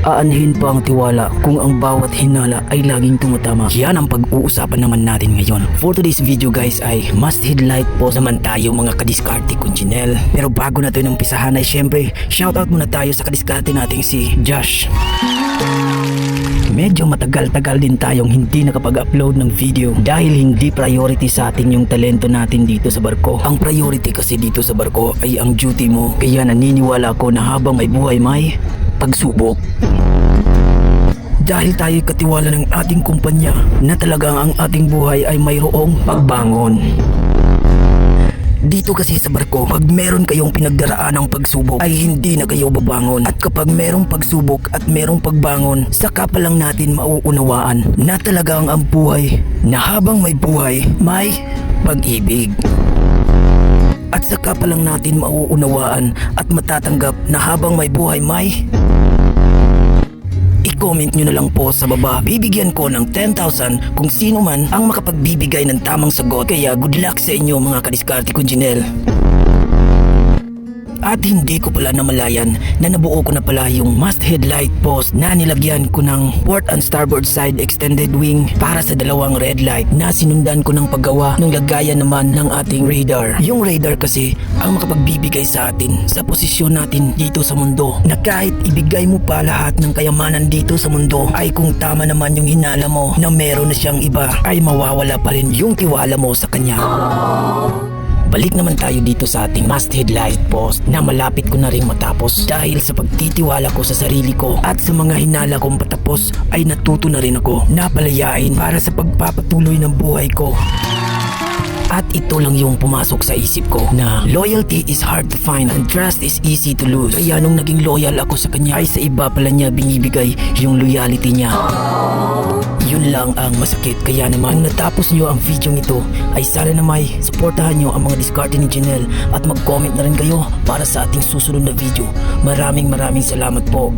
Aanhin pa ang tiwala kung ang bawat hinala ay laging tumatama. Yan ang pag-uusapan naman natin ngayon. For today's video guys ay must headlight post naman tayo mga kadiskarte kunchinel. Pero bago natin umpisahan ay syempre shoutout muna tayo sa kadiskarte nating si Josh. Medyo matagal-tagal din tayong hindi nakapag-upload ng video dahil hindi priority sa atin yung talento natin dito sa barko. Ang priority kasi dito sa barko ay ang duty mo. Kaya naniniwala ko na habang may buhay may pagsubok. Dahil tayo katiwala ng ating kumpanya na talagang ang ating buhay ay mayroong pagbangon. Dito kasi sa barko, pag meron kayong pinagdaraan ng pagsubok ay hindi na kayo babangon. At kapag merong pagsubok at merong pagbangon, saka pa lang natin mauunawaan na talagang ang buhay na habang may buhay, may pag-ibig. At saka pa lang natin mauunawaan at matatanggap na habang may buhay, may... I-comment nyo na lang po sa baba. Bibigyan ko ng 10,000 kung sino man ang makapagbibigay ng tamang sagot. Kaya good luck sa inyo mga kadiskarte kunchinel. At hindi ko pala namalayan na nabuo ko na pala yung must headlight post na nilagyan ko ng port and starboard side extended wing para sa dalawang red light na sinundan ko ng paggawa ng lagayan naman ng ating radar. Yung radar kasi ang makapagbibigay sa atin sa posisyon natin dito sa mundo na kahit ibigay mo pa lahat ng kayamanan dito sa mundo ay kung tama naman yung hinala mo na meron na siyang iba ay mawawala pa rin yung tiwala mo sa kanya. Balik naman tayo dito sa ating must headlight post na malapit ko na rin matapos dahil sa pagtitiwala ko sa sarili ko at sa mga hinala kong patapos ay natuto na rin ako na palayain para sa pagpapatuloy ng buhay ko. At ito lang yung pumasok sa isip ko na loyalty is hard to find and trust is easy to lose. Kaya nung naging loyal ako sa kanya ay sa iba pala niya binibigay yung loyalty niya. Yun lang ang masakit. Kaya naman natapos nyo ang video nito ay sana na may supportahan nyo ang mga diskarte ni Janelle at mag-comment na rin kayo para sa ating susunod na video. Maraming salamat po.